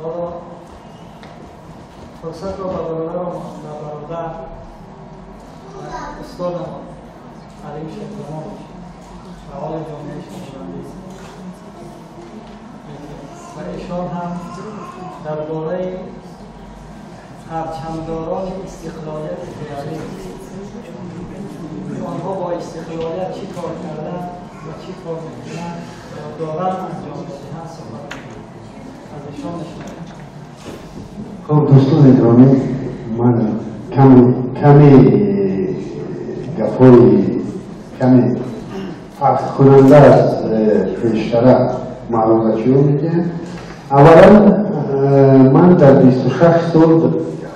حالا فرصت را به برادر استادم علیم شکرمان فعال جامعه شهروندی و ایشان هم درباره پرچمداران استقلالیت خیالی آنها با استقلالیت چی کار کردن و چی کار میکنن و دارن از جامعه جهان صحبت از ایشان نشنویم. خب دوستان گرامی، من کمی گپای کمی فرق کننده از پیشتر معلوماتی رو میگم. اولا من در 26 سال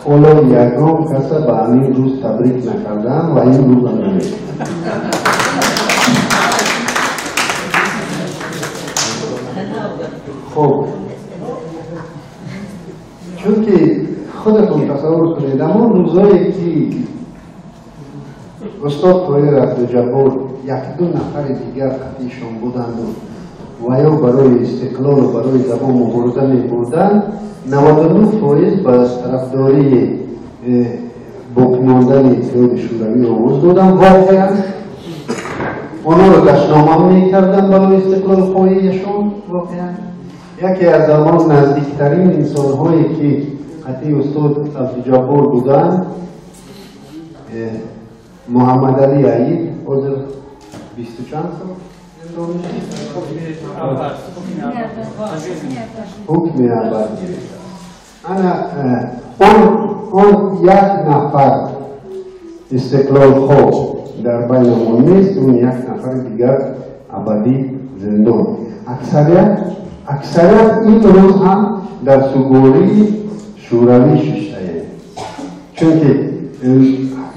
حالا یکم کس به همین روز تبریک نکردم و این روز هم نمیگم. خب چون که خودتون تصور کنید اما روزایی که استاد طاهر عبدالجبار یک دو نفر دیگر قطعیشان بودند و یا برای استقلال و برای زبان مبارزه می بودند 99% به طرفداری باقی‌ماندن اتحاد شوروی آواز دادن. واقعا آنها را دشنامه می کردن برای استقلال خواهیشان. واقعا یکی از آن نزدیکترین انسان‌هایی که قطعی استاد عبدالجبار بودند محمد علی عید حاضر 20 چند سال حکم ابد. اون یک نفر استقلال خواه در بینمون نیست، اون یک نفر دیگر ابدی زندان. اکثریت این روز هم در سوگوری شوروی ششتهه، چون که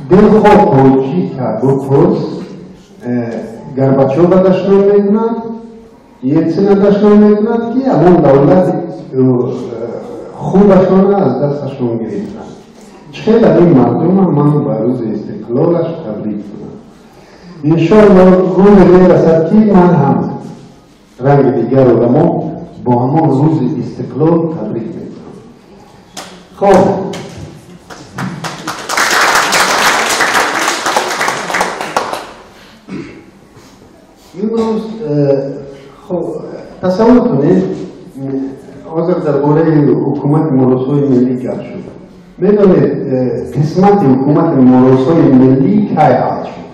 دل خود توجیه کرد بپرس گرباچوف دشمن میدونند، یلتسین دشمن میدونند که همون دولت خودشان از دستشون گرفتند. چه در این مردم من با روز استقلالش تبریک کنم. انشاءالله روز میرسد که من هم رنگ دیگر رو با همون روز استقلال تبریک میکنم. خب امروز تصور کنید آذر درباره حکومت موروثی ملی گفت شد. میدونید قسمت حکومت موروثی ملی کی حل شد؟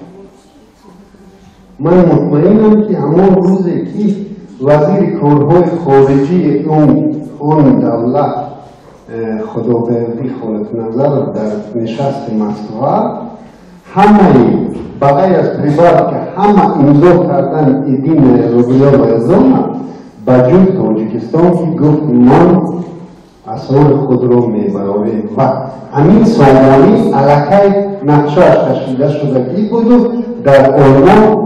من مطمئنم که همون روزی که وزیر کارهای خارجی اون دولت خدابردی خالق نظر در نشست مسکو همه بغیر از پریباد که همه امضا کردن ایدین روبیا و ازام بجز تاجیکستان که گفت من اسرار خود رو میبرم و همین سامانی علاقه نقشهش کشیده شدگی بود و در آلمان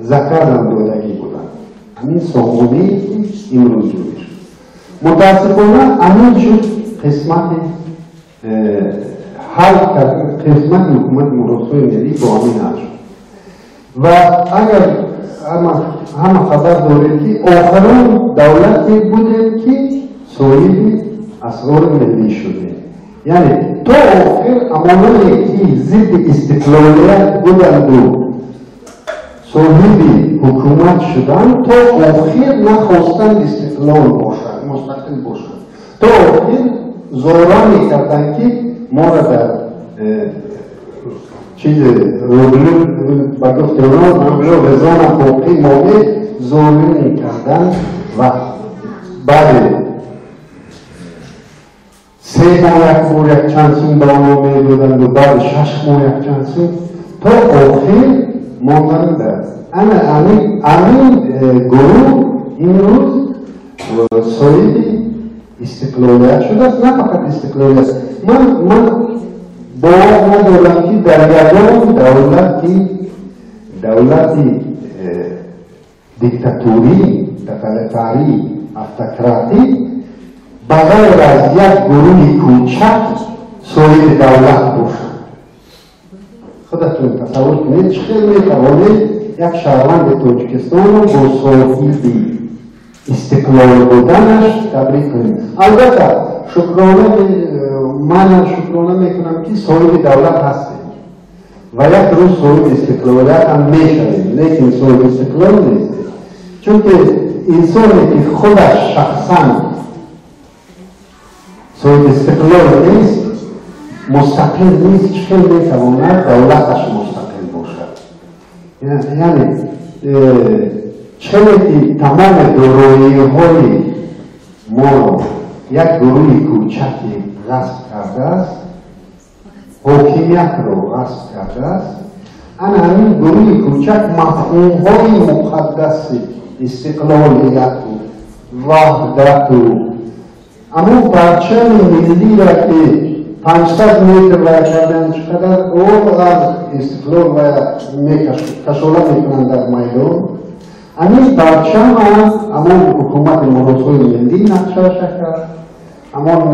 ذکرم دادگی بودن. همین سامانی امروز جوری شد. متاسفانه همین شد قسمت قسمت حکومت موروثی ملی با همین حل شد. و اگر همه خبر دارید که آخرین دولتی بوده که صاحب اسرار ملی شده. یعنی تا آخر امانایی که ضد استقلالیت بودند و صاحب حکومت شدند تا آخر نخواستند استقلال باشد، مستقل باشد. تا آخر زورانی کردند که ما را در چیز روبلو با گفت روبلو رزان حقوقی موقع زوری کردن و بعد 3 ماه یک چند سون دامو میدودند و بعد 6 ماه یک چند سون تا آخر ماندن در امین گروه این روز صاحب استقلالیت شده است. نه فقط استقلالیت، من باور ندارم که در یگان دولتی دیکتاتوری، تotalitاری، автокраتی بغیر از یک گروه کوچک صاحب دولت باشد. خودتون تصور کنید چه میتوانید یک شهروند تاجیکستان رو با صاحب استقلال بودنش تبریک کنیم. البته من شکرانه میکنم که صاحب دولت هستیم و یک روز صاحب استقلالیت هم میشویم، لیکن صاحب استقلال نیستیم، چون که انسانی که خودش شخصا صاحب استقلال نیست، مستقل نیست، چطور میتواند دولتش مستقل باشد؟ یعنی چرا که تمام دارایی‌های ما یک گروه کوچکی غصب کرده است، حاکمیت رو غصب کرده است، همین گروه کوچک مفهوم‌های مقدس استقلالیت و وحدت و اما پرچم ملی را که 500 متر وای کردن چقدر او از استقلال و کشوله میکنند در میدان، همین پرچم هم اما حکومت مراسای ملی نقشه کرد، اما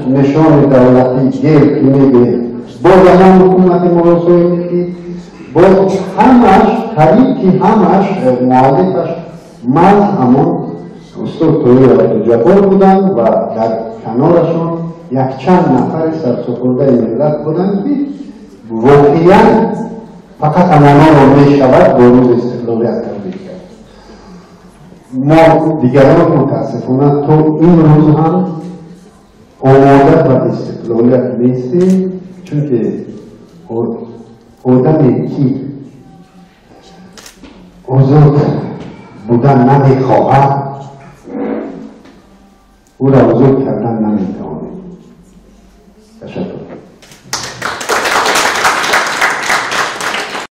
نشان دولتی گیر که میگه باز اما حکومت مراسای ملی، باز همش قریب که همش معالفش مرد اما استاد توی جبار بودن و در کنارشون یک چند نفر سرسپرده ملت بودن که واقعا فقط امانا رو می شود با روز استقلالیت تبریک کرد. ما دیگران متاسفانه تو این روز هم آماده و استقلالیت نیستیم، چون که آدمی که آزاد بودن نمیخواهد او را آزاد کردن